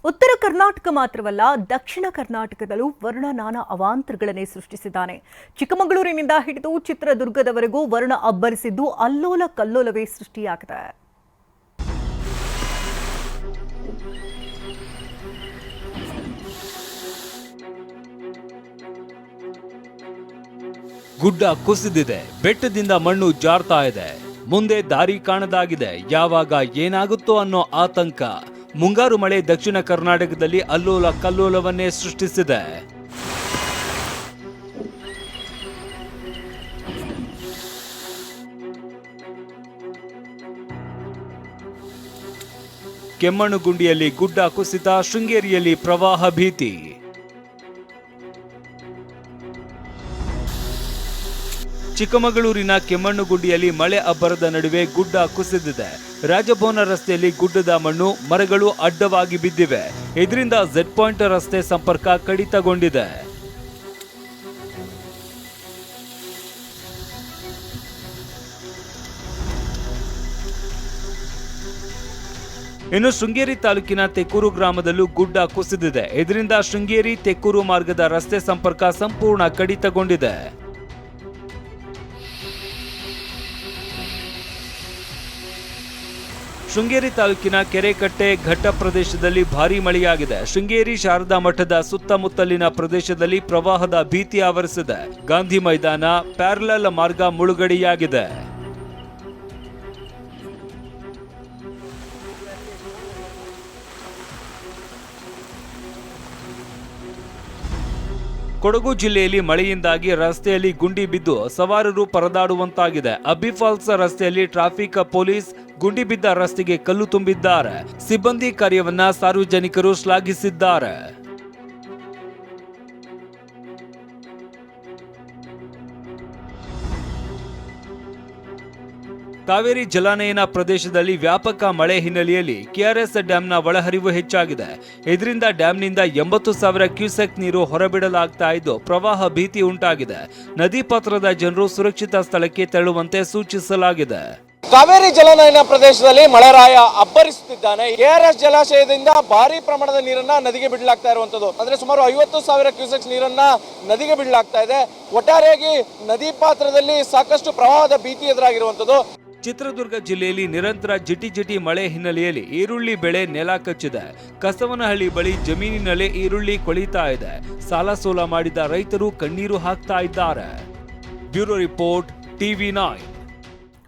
ಉತ್ತರ ಕರ್ನಾಟಕ ಮಾತ್ರವಲ್ಲ, ದಕ್ಷಿಣ ಕರ್ನಾಟಕದಲ್ಲೂ ವರ್ಣ ನಾನಾ ಅವಾಂತರಗಳನ್ನೇ ಸೃಷ್ಟಿಸಿದ್ದಾನೆ. ಚಿಕ್ಕಮಗಳೂರಿನಿಂದ ಹಿಡಿದು ಚಿತ್ರದುರ್ಗದವರೆಗೂ ವರ್ಣ ಅಬ್ಬರಿಸಿದ್ದು ಅಲ್ಲೋಲ ಕಲ್ಲೋಲವೇ ಸೃಷ್ಟಿಯಾಗಿದೆ. ಗುಡ್ಡ ಕುಸಿದಿದೆ, ಬೆಟ್ಟದಿಂದ ಮಣ್ಣು ಜಾರ್ತಾ ಇದೆ, ಮುಂದೆ ದಾರಿ ಕಾಣದಾಗಿದೆ. ಯಾವಾಗ ಏನಾಗುತ್ತೋ ಅನ್ನೋ ಆತಂಕ. ಮುಂಗಾರು ಮಳೆ ದಕ್ಷಿಣ ಕರ್ನಾಟಕದಲ್ಲಿ ಅಲ್ಲೋಲ ಕಲ್ಲೋಲವನ್ನೇ ಸೃಷ್ಟಿಸಿದೆ. ಕೆಮ್ಮಣ್ಣುಗುಂಡಿಯಲ್ಲಿ ಗುಡ್ಡ ಕುಸಿತ, ಶೃಂಗೇರಿಯಲ್ಲಿ ಪ್ರವಾಹ ಭೀತಿ. ಚಿಕ್ಕಮಗಳೂರಿನ ಕೆಮ್ಮಣ್ಣುಗುಂಡಿಯಲ್ಲಿ ಮಳೆ ಅಬ್ಬರದ ನಡುವೆ ಗುಡ್ಡ ಕುಸಿದಿದೆ. ರಾಜಭವನ ರಸ್ತೆಯಲ್ಲಿ ಗುಡ್ಡದ ಮಣ್ಣು, ಮರಗಳು ಅಡ್ಡವಾಗಿ ಬಿದ್ದಿವೆ. ಇದರಿಂದ ಝೆಡ್ ಪಾಯಿಂಟ್ ರಸ್ತೆ ಸಂಪರ್ಕ ಕಡಿತಗೊಂಡಿದೆ. ಇನ್ನು ಶೃಂಗೇರಿ ತಾಲೂಕಿನ ತೆಕ್ಕೂರು ಗ್ರಾಮದಲ್ಲೂ ಗುಡ್ಡ ಕುಸಿದಿದೆ. ಇದರಿಂದ ಶೃಂಗೇರಿ ತೆಕ್ಕೂರು ಮಾರ್ಗದ ರಸ್ತೆ ಸಂಪರ್ಕ ಸಂಪೂರ್ಣ ಕಡಿತಗೊಂಡಿದೆ. ಶೃಂಗೇರಿ ತಾಲೂಕಿನ ಕೆರೆಕಟ್ಟೆ ಘಟ್ಟ ಪ್ರದೇಶದಲ್ಲಿ ಭಾರೀ ಮಳೆಯಾಗಿದೆ. ಶೃಂಗೇರಿ ಶಾರದಾ ಮಠದ ಸುತ್ತಮುತ್ತಲಿನ ಪ್ರದೇಶದಲ್ಲಿ ಪ್ರವಾಹದ ಭೀತಿ ಆವರಿಸಿದೆ. ಗಾಂಧಿ ಮೈದಾನ, ಪ್ಯಾರಲಲ್ ಮಾರ್ಗ ಮುಳುಗಡೆಯಾಗಿದೆ. ಕೊಡಗು ಜಿಲ್ಲೆಯಲ್ಲಿ ಮಳೆಯಿಂದಾಗಿ ರಸ್ತೆಯಲ್ಲಿ ಗುಂಡಿ ಬಿದ್ದು ಸವಾರರು ಪರದಾಡುವಂತಾಗಿದೆ. ಅಬ್ಬಿ ಫಾಲ್ಸ್ ರಸ್ತೆಯಲ್ಲಿ ಟ್ರಾಫಿಕ್ ಪೊಲೀಸ್ ಗುಂಡಿ ಬಿದ್ದ ರಸ್ತೆಗೆ ಕಲ್ಲು ತುಂಬಿದ್ದಾರೆ. ಸಿಬ್ಬಂದಿ ಕಾರ್ಯವನ್ನ ಸಾರ್ವಜನಿಕರು ಶ್ಲಾಘಿಸಿದ್ದಾರೆ. ಕಾವೇರಿ ಜಲಾನಯನ ಪ್ರದೇಶದಲ್ಲಿ ವ್ಯಾಪಕ ಮಳೆ ಹಿನ್ನೆಲೆಯಲ್ಲಿ ಕೆಆರ್ಎಸ್ ಡ್ಯಾಂನ ಒಳಹರಿವು ಹೆಚ್ಚಾಗಿದೆ. ಇದರಿಂದ ಡ್ಯಾಂನಿಂದ 80,000 ಕ್ಯೂಸೆಕ್ ನೀರು ಹೊರಬಿಡಲಾಗ್ತಾ ಇದ್ದು ಪ್ರವಾಹ ಭೀತಿ ಉಂಟಾಗಿದೆ. ನದಿ ಪಾತ್ರದ ಜನರು ಸುರಕ್ಷಿತ ಸ್ಥಳಕ್ಕೆ ತೆರಳುವಂತೆ ಸೂಚಿಸಲಾಗಿದೆ. ಕಾವೇರಿ ಜಲಾನಯನ ಪ್ರದೇಶದಲ್ಲಿ ಮಳೆರಾಯ ಅಬ್ಬರಿಸುತ್ತಿದ್ದಾನೆ. ಕೆಆರ್ಎಸ್ ಜಲಾಶಯದಿಂದ ಭಾರಿ ಪ್ರಮಾಣದ ನೀರನ್ನ ನದಿಗೆ ಬಿಡಲಾಗ್ತಾ ಇರುವಂತದ್ದು. ಅಂದ್ರೆ ಸುಮಾರು 50,000 ಕ್ಯೂಸೆಕ್ಸ್ ನೀರನ್ನ ನದಿಗೆ ಬಿಡಲಾಗ್ತಾ ಇದೆ. ಒಟ್ಟಾರೆಯಾಗಿ ನದಿ ಪಾತ್ರದಲ್ಲಿ ಸಾಕಷ್ಟು ಪ್ರವಾಹದ ಭೀತಿ ಎದುರಾಗಿರುವಂತದ್ದು. ಚಿತ್ರದುರ್ಗ ಜಿಲ್ಲೆಯಲ್ಲಿ ನಿರಂತರ ಜಿಟಿ ಮಳೆ ಹಿನ್ನೆಲೆಯಲ್ಲಿ ಈರುಳ್ಳಿ ಬೆಳೆ ನೆಲ ಕಚ್ಚಿದೆ. ಕಸವನಹಳ್ಳಿ ಬಳಿ ಜಮೀನಿನಲ್ಲೇ ಈರುಳ್ಳಿ ಕೊಳಿತಾ ಇದೆ. ಸಾಲ ಸೋಲ ಮಾಡಿದ ರೈತರು ಕಣ್ಣೀರು ಹಾಕ್ತಾ ಇದ್ದಾರೆ. Bureau report, TV9.